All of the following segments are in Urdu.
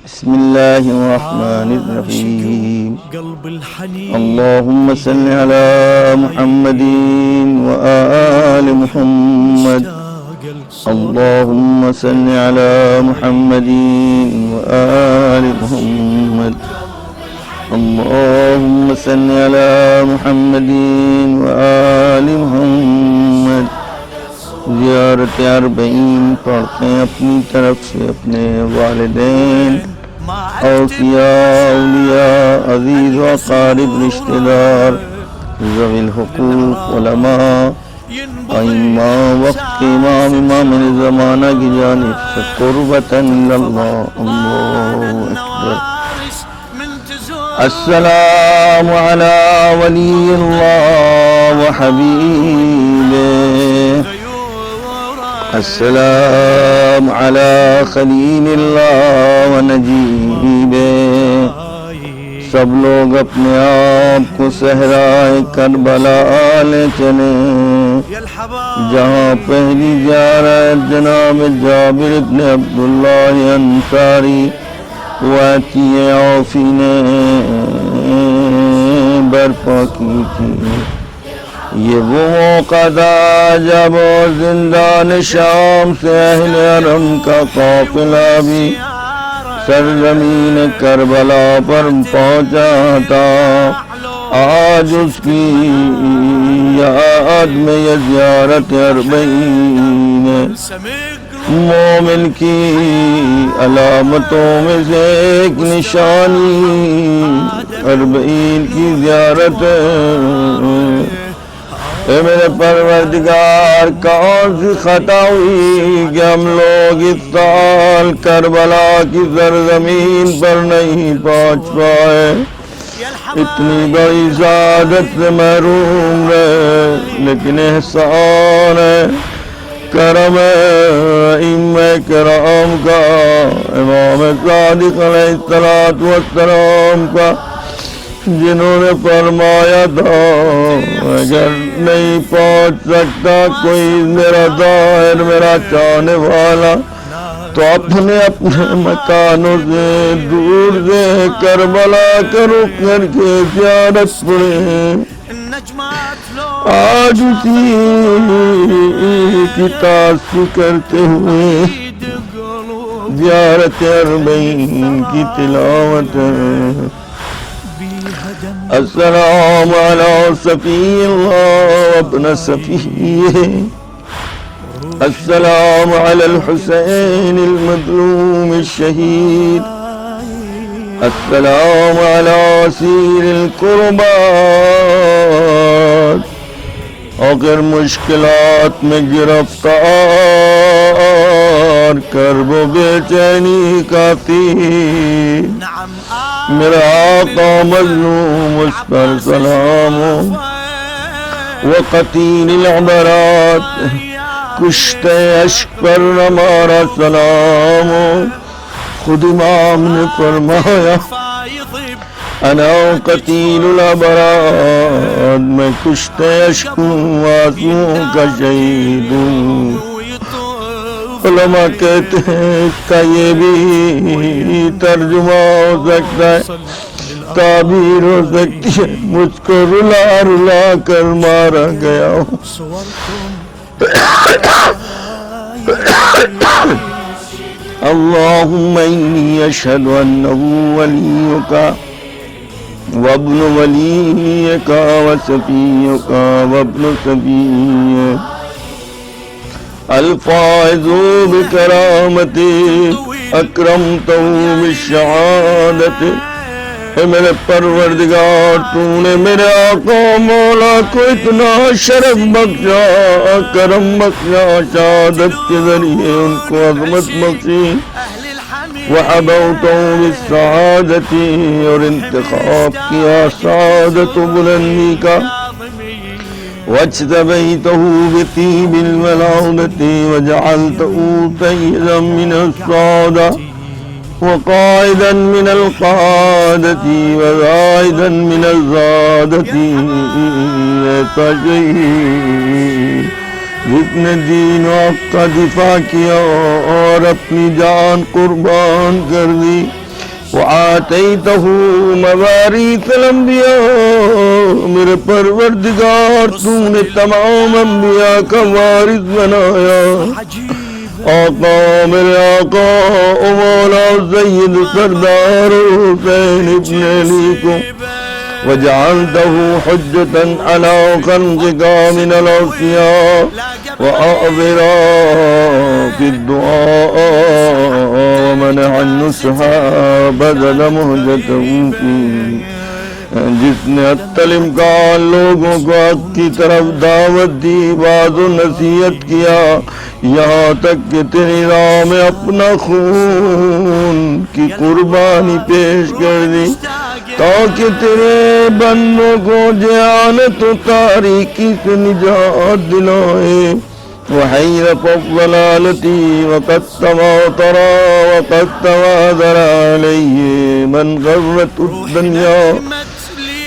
بسم الله الرحمن الرحيم اللهم صل على محمد وآل محمد اللهم صل على محمد وآل محمد اللهم صل على محمد وآل محمد زیارت اربعین پڑھتے ہیں اپنی طرف سے اپنے والدین اوفیاء اولیاء عزیز و اقارب رشتہ دار ذوی الحقوق علماء ائمہ وقت کے امام زمانہ کی جانب سے قربتاً اللہ اللہ اکبر السلام علی ولی اللہ وحبیبہ السلام علی خلیل اللہ ونجیبہ سب لوگ اپنے آپ کو صحرائے کربلا لے چلیں جہاں پہلی زیارت جناب جابر ابن عبداللہ انصاری واقعی عوفی نے برپا کی تھی۔ یہ وہ موقع تھا جب زندان شام سے اہل حرم کا قافلہ بھی سرزمین کربلا پر پہنچا تھا۔ آج اس کی یاد میں یہ زیارت اربعین مومن کی علامتوں میں سے ایک نشانی اربعین کی زیارت ہے۔ اے میرے پروردگار کون سی خطا ہوئی کہ ہم لوگ اس سال کربلا کی سرزمین پر نہیں پہنچ پائے، اتنی بڑی سعادت سے محروم رہے، لیکن احسان ہے کرم ائمہ کرام کا، امام صادق علیہ السلام کا، جنہوں نے فرمایا تھا اگر نہیں پہنچ سکتا کوئی میرا ظاہر میرا چاہنے والا تو اپنے مکانوں سے دور سے کربلا کا رخ کر کے زیارت پڑھیں۔ آج اسی کی تاسو کرتے ہوئے زیارت اربعین کی تلاوت ہے۔ السلام علی صفی اللہ ابن صفیہ، السلام علی الحسین المظلوم الشہید، السلام علی اسیر القربات، اگر مشکلات میں گرفتار کرب و بے چینی کا تیر میرا آقا مظلوم اس پر سلام ہو، وقتیل العبرات کشتے عشق پر ہمارا سلام ہو۔ خود امام نے فرمایا انا قتیل العبرات، میں کشتے عشق ہوں آنسوؤں کا شہید ہوں۔ علماء کہتے ہیں اس کا یہ بھی ترجمہ ہو سکتا ہے، تعبیر ہو سکتی ہے مجھ کو رلا رلا کر مارا گیا ہوں۔ اللہم انی اشہد انہ ولیک وابن ولیک وصفیک وابن صفیک الفائز بکرامتی اکرمتہ بالشہادت۔ اے میرے پروردگار تو نے میرے آقا مولا کو اتنا شرف بخشا، کرم بخشا، شہادت کے ذریعے ان کو عظمت بخشی، وحبوتہ بالسعادت، اور انتخاب کیا سعادت و بلندی کا، واجتبیتہ بطیب الولادۃ وجعلتہ سیدا من السادہ وقائدا من القادۃ وزائدا من الزادۃ۔ ایسا شہید جس نے دین و حق کا دفاع کیا اور اپنی جان قربان کر دی، وآتيته مواريث الانبیاء، میرے پروردگار تو نے تمام انبیاء کا وارث بنایا۔ آقا میرے آقا و مولا سید سردار حسین ابن علی کو وجعلته حجة على خلقك من الأوصياء وأعذرا في الدعاء ومنع النصح بذل مهجته فيه، جس نے الامکان لوگوں کو حق کی طرف دعوت دی، بعض و نصیحت کیا، یہاں تک کہ تیری راہ میں اپنا خون کی قربانی پیش کر دی تاکہ تیرے بندوں کو جہالت و تاریکی سے نجات دلائے۔ وحيرة الضلالة وقد تواتر وقد تواتر عليه من غرت الدنيا،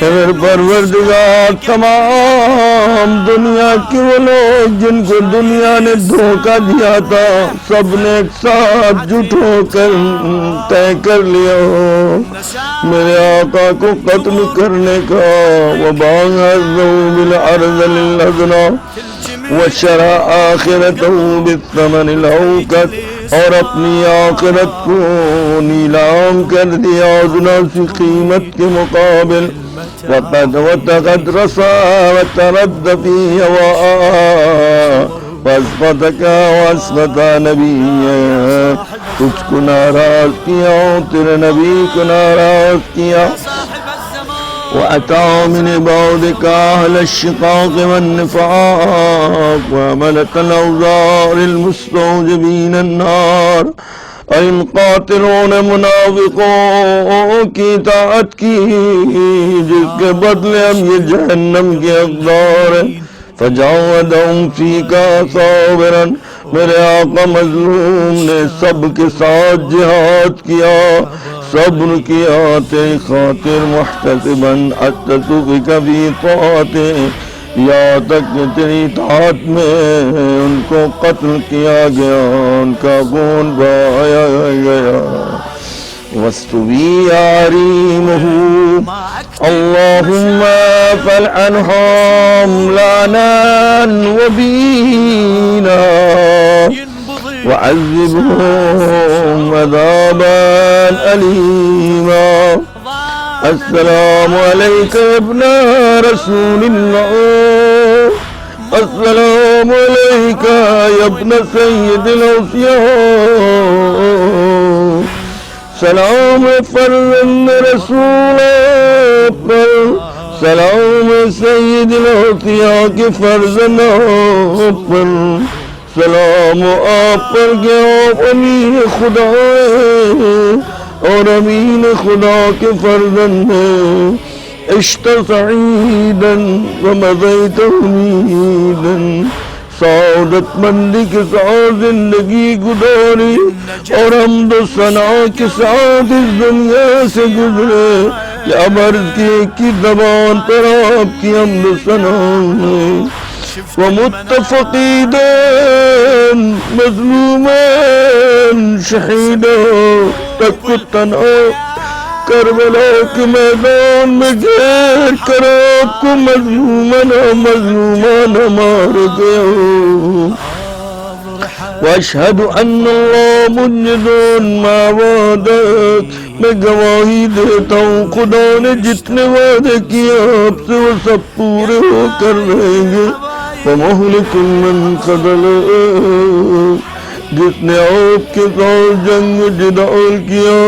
میرے پروردگار تمام دنیا کے وہ لوگ جن کو دنیا نے دھوکہ دیا تھا سب نے ایک ساتھ جٹ ہو کر طے کر لیا میرے آقا کو قتل کرنے کا۔ وَبَاعَثَهُ بِالْأَرْضِ لِلْأَدْنَى وَشَرَى آخِرَتَهُ بِالثَّمَنِ الْأَوْقَتِ، اور اپنی آخرت کو نیلام کر دیا ادنا سی قیمت کے مقابل۔ وَقَدْ رَسَى وَتَرَدَّ فِي هَوَاءَ وَأَسْقَطَكَ وَأَسْقَطَ نَبِيًّا، تجھ کو ناراض کیا تیرے نبی کو ناراض کیا۔ وَأَتَى مِنْ عِبَادِكَ أَهْلَ الشِّقَاقِ وَالنِّفَاقِ وَحَمَلَةَ الْأَوْزَارِ الْمُسْتَوْجِبِينَ النَّارِ، اور ان قاتلوں نے منافقوں کی اطاعت کی جس کے بدلے ہم یہ جہنم کے حقدار ہیں۔ فَجَاوَدَهُمْ فِيكَ صَابِرًا، میرے آقا مظلوم نے سب کے ساتھ جہاد کیا، صبر کیا تیری خاطر، محتسباً التسوق فی طاعتہ، یہاں تک کہ تیری اطاعت میں ان کو قتل کیا گیا، ان کا خون بہایا گیا۔ وَاسْتُوِي عَرِيمُهُ اللهم فالعنهم لعنا وبينا وعذبهم عذابا أليما۔ السلام عليك يا ابن رسول الله، السلام عليك يا ابن سيد الأوصياء، سلام فرزند رسول پر، سلام سید الأوصیاء کے فرزند پر، سلام آپ پر کہ آپ امین خدا ہیں اور امین خدا کے فرزند ہیں۔ عشت سعیداً ومضیت حمیداً، سعادت مندی کے ساتھ زندگی گزاری اور حمد و ثنا کے ساتھ اس دنیا سے گزرے۔ یا عرض کی زبان پر آپ کی حمد و ثنا ہے۔ ومتفقین مظلومین شہیدہ تک تنہا کربلا کے میدان میں گھیر کر آپ کو مظلومانہ مار گیا۔ واشہد ان اللہ منجز ما وعدک، میں گواہی دیتا ہوں خدا نے جتنے وعدے کیے آپ سے وہ سب پورے ہو کر رہیں گے۔ ومہلک من قتل، جس نے آپ کے ساتھ جنگ جدال کیا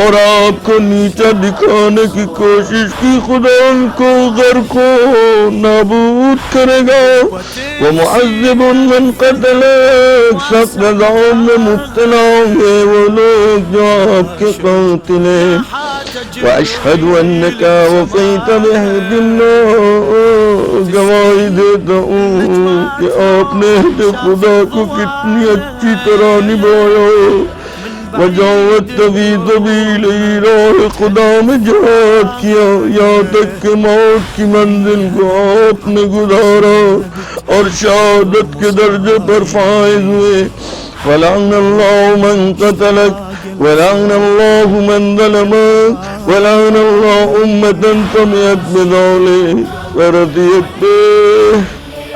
اور آپ کو نیچا دکھانے کی کوشش کی، خدا ان کو غرق و نابود کرے گا۔ ومعذب من قتل، سخت عذاب میں مبتلا ہوں گے وہ لوگ جو آپ کے قاتل ہیں۔ واشہد انک وفیت بعہد اللہ، گواہی دیتا ہوں کہ آپ نے عہد خدا کو کتنی اچھی طرح نبھایا۔ وجاوزت فی سبیلہ، راہ خدا میں جہاد کیا یہاں تک کہ موت کی منزل کو آپ نے گزارا اور شہادت کے درجے پر فائز ہوئے۔ فلعن اللہ من قتلک، ولعن الله من ظلمك ولعن الله أمة سمعت بذلك ورضيت به.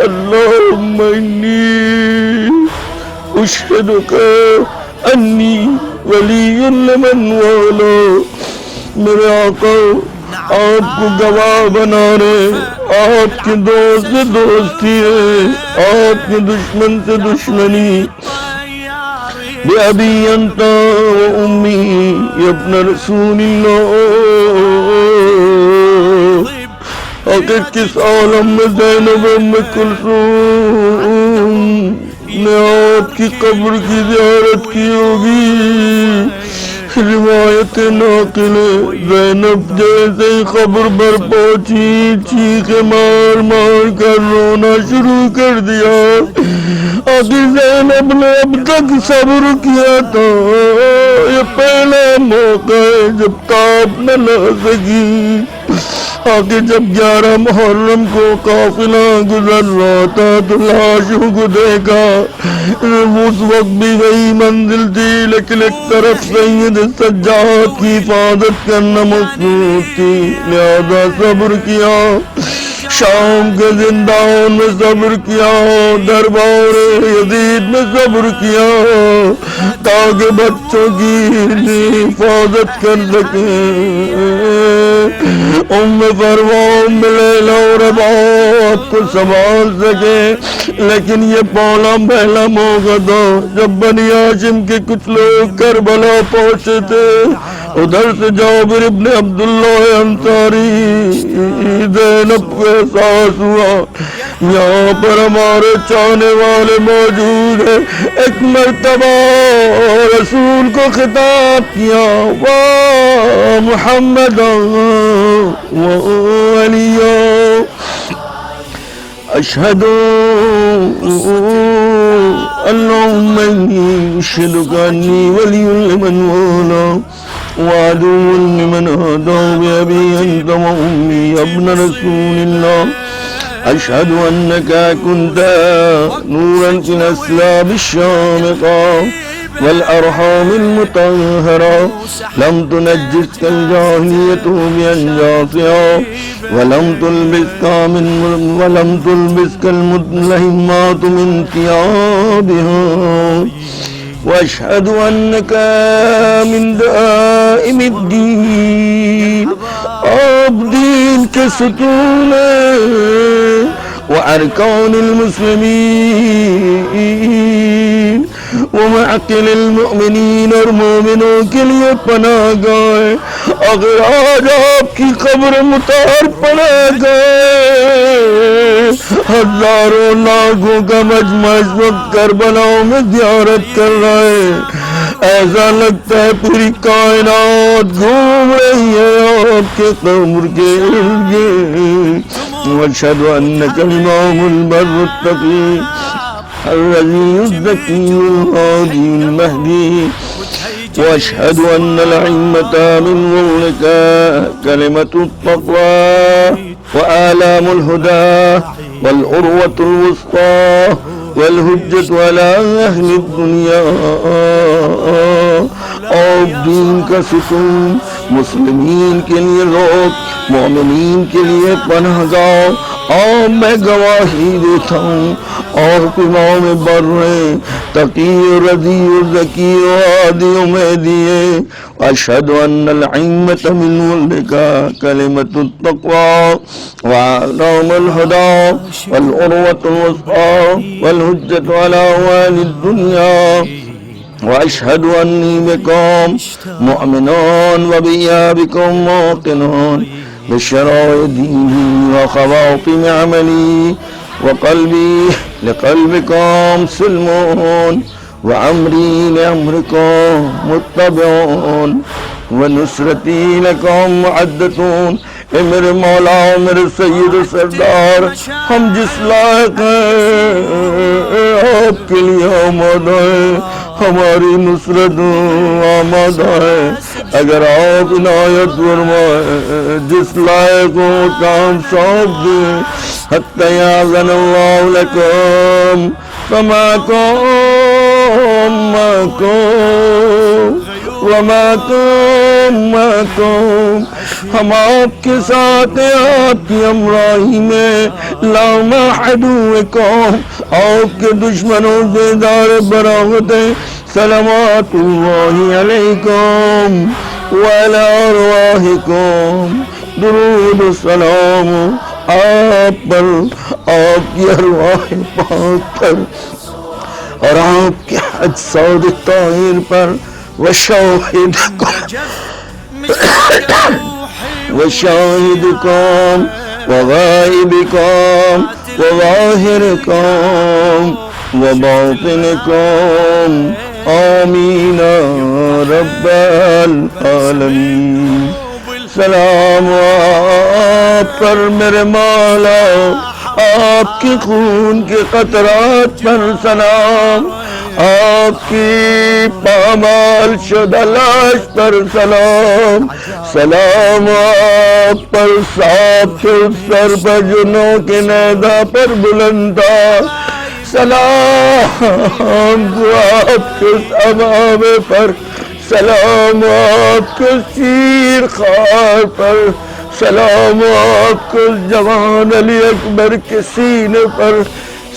اللهم إني أشهدك أني ولي لمن والاه. میرے آقا آپ کو گواہ بنا رہے، آپ کے دوست سے دوستی ہے، آپ کے دشمن سے دشمنی. بأبي أنت وأمي يا ابن رسول الله. آخر کس عالم میں زینب ام کلثوم نے آپ کی قبر کی زیارت کی ہوگی. روایت ناقل زینب جیسے ہی قبر پر پہنچی چیخیں مار مار کر رونا شروع کر دیا. آخر زینب نے اب تک صبر کیا تھا، یہ پہلا موقع ہے جب تاپ نہ لا سکی. آخر جب 11 محرم کو قافلہ گزر رہا تھا تو لاشوں کو دیکھا. اس وقت بھی وہی منزل تھی، لیکن ایک طرف سید سجاد کی حفاظت کرنا مقصود تھی، لہذا صبر کیا. شام کے زندان میں صبر کیا، دربار یزید میں صبر کیا تاکہ بچوں کی حفاظت کر سکیں. ام فروا لیلا اور رباب کو سنبھال سکے. لیکن یہ پہلا موقع تھا جب بنی ہاشم کے کچھ لوگ کربلا پہنچے تھے. ادھر سے جابر ابن عبداللہ انصاری. زینب کو احساس ہوا یہاں پر ہمارے چاہنے والے موجود ہیں. ایک مرتبہ رسول کو خطاب کیا، وا محمد و علی اشہد اللہم انی اشہدک انی ولی لمن والا وعدو لمن عادى. بأبي أنت وأمي يا ابن رسول الله. أشهد أنك كنت نورا في الأسلاب الشامقة والأرحام المطهرة. لم تنجسك الجاهلية بأنجاسها ولم تلبسك الملهمات من ثيابها. واشهد انك من دائم الدين. آپ دین کے ستون وارکان المسلمین ومعقل المؤمنین، اور مومنوں کے لیے پناہ گاہ. اگر آج آپ کی قبر مطہر پناہ گاہ، ہزاروں لاکھوں کا مجمع اس وقت کربلا میں زیارت کر رہا ہے. ایسا لگتا ہے پوری کائنات گھوم رہی ہے آپ کے قبر کے ارد گرد. واشهد انك الامام البر التقي الرضي الزكي الهادي المهدي. واشهد ان الائمة من ظلك كلمة التقوى وآلام الهدى والعروة الوسطى والحجة على اهل الدنيا. اور دین کا ستون، مسلمین کے لیے روک، مومنین کے لیے پناہ گاہ. اور میں گواہی دیتا ہوں اور امام بر تقی و رضی و ذکی و عادی و مہدی. اشہد ان الائمة من ولدك کلمۃ التقوى وعلام الہدى والعروة الوسطى والحجة على اهل الدنيا. واشهد انی بکم مؤمنون وبإيابكم موقنون بشرائع دینی وخواطم عملی وقلبی لقلبكم سلمون وعمری لأمركم متبعون ونصرتی لکم معدتون. اے میرے مولا، میرے سید و سردار، ہم جس لائق ہیں آپ کے لیے آمادہ ہیں، ہماری نصرت آمادہ ہے. اگر آپ عنایت فرمائیں، جس لائق ہو کام سونپ دیں. حتی یاذن اللہ لکم فما کم ومعكم ہم آپ کے ساتھ ہیں، آپ کی ہمراہی میں، لا مع عدوکم آپ کے دشمنوں سے دار براغت ہیں، صلوات اللہ علیکم وعلی ارواحکم، درود و سلام آپ پر، آپ کی ارواح پاک پر اور آپ کے اجساد طاہر پر، وشاہدکم وشاہدکم وغائبکم وظاہرکم وباطنکم آمین رب العالمین۔ سلام آپ پر میرے مولا، آپ کی خون کے قطرات پر سلام، آپ کی پامال شدہ لاش پر سلام، سلام آپ پر سانپ کے سر پر جو نوک نیزہ پر بلند تھا، سلام آپ کے امام پر، سلام آپ کے سیر خار پر، سلام آپ کے جوان علی اکبر کے سینے پر،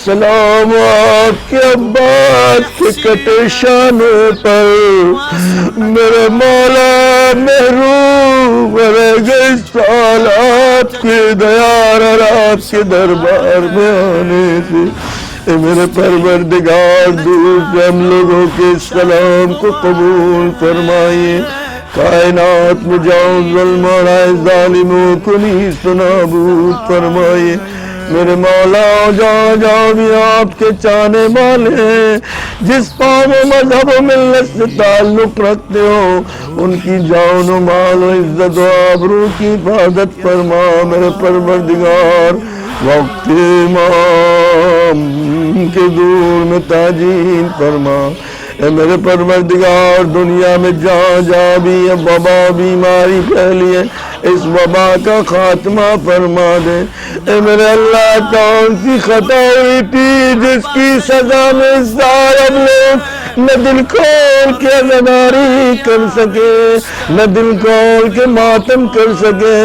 سلام آپ کے عباس کے کٹے شانے پر، میرے مولا محروم رہ گئے سال آپ کے دیار اور آپ کے دربار میں آنے سے، اے میرے پروردگار دور سے ہم لوگوں کے سلام کو قبول فرمائیے، کائنات میں جاؤ ظلم اور ظالموں کو نیست و نابود فرمائیے، میرے مولا جہاں جہاں بھی آپ کے چاہنے والے ہیں، جس قوم و مذہب و ملت سے تعلق رکھتے ہو، ان کی جان و مال و عزت و آبرو کی حفاظت فرما میرے پروردگار، وقت امام کے دور میں تعجیل فرما، اے میرے پروردگار دنیا میں جہاں جہاں بھی یہ وبا بیماری پھیلی ہے، اس وبا کا خاتمہ فرما دے، اے میرے اللہ کون سی خطا ہوئی تھی جس کی سزا میں صاحب لوگ نہ دل کھول کے عزاداری کر سکے، نہ دل کھول کے ماتم کر سکے،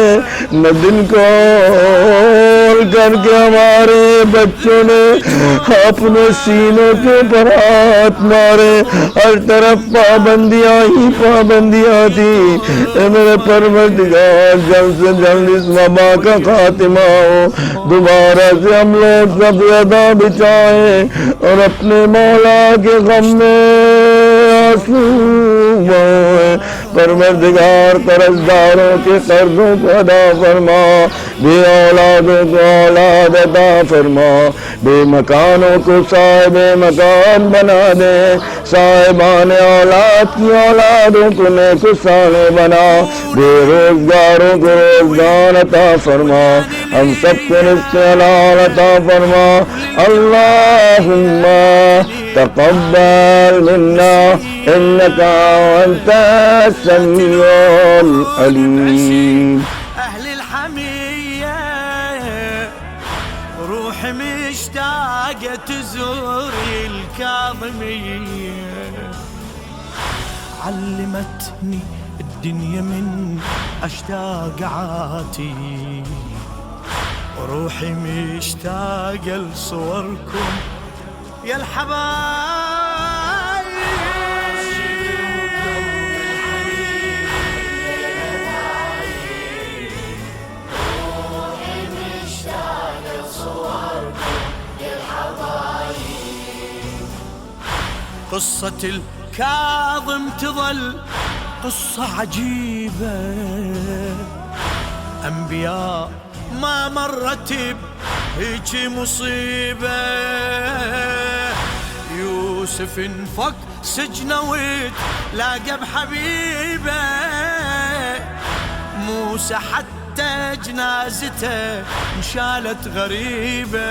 نہ دل کھول کر کے ہمارے بچوں نے اپنے سینوں کے اوپر ہاتھ مارے، ہر طرف پابندیاں ہی پابندیاں تھی، اے میرے پروردگار جلد سے جلد اس وبا کا خاتمہ ہو، دوبارہ سے ہم لوگ سب ادا بچائیں اور اپنے مولا کے غم میں آنسو بہائیں، پروردگار قرضداروں کے قرضوں کو ادا فرما، بے اولادوں کو اولاد عطا فرما، بے مکانوں کو صاحب مکان بنا دے، صاحبان اولاد کی اولادوں کو نیک صالح بنا، بے روزگاروں کو روزگار عطا فرما، ہم سب کو رزق حلال عطا فرما، اللہم تقبل منا انك انت السميع العليم۔ اهل الحمية روح مشتاقة تزور الكاظمية، علمتني الدنيا من اشتاق عاتي، روحي مشتاقة لصوركم يا الحبايب، روحي مشتاقة لصوركم يا الحبايب، قصة الكاظم تظل قصة عجيبة، أنبياء ما مرت بهيج مصيبة، يوسف انفك سجنه وتلاقى بحبيبه، موسى حتى جنازته انشالت غريبة،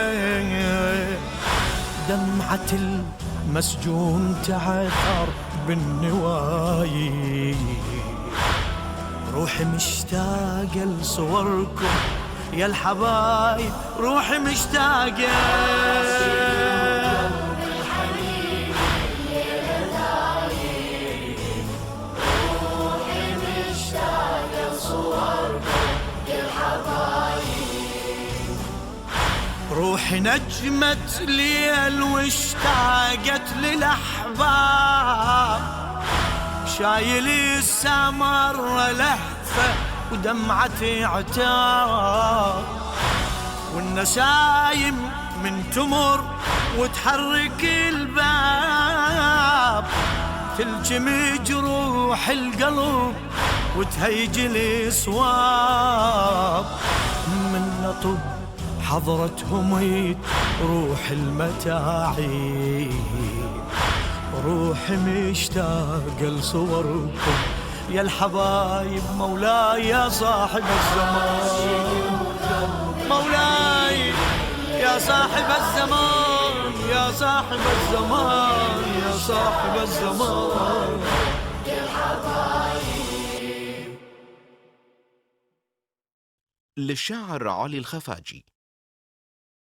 دمعة المسجون تعثر بالنوايا، روحي مشتاقة لصوركم يا الحبايب، روحي مشتاقة، نجمة ليل واشتاقت للأحباب، شايل السمر لهفة ودمعة عتاب، والنسايم من تمر وتحرك الباب، تلجم جروح القلب وتهيج الصواب. من نطب حضرتهم روح المتاعب، روحي مشتاق لصوركم يا الحبايب. مولاي يا صاحب الزمان، مولاي يا صاحب الزمان، يا صاحب الزمان، يا صاحب الزمان. للشاعر علي الخفاجي.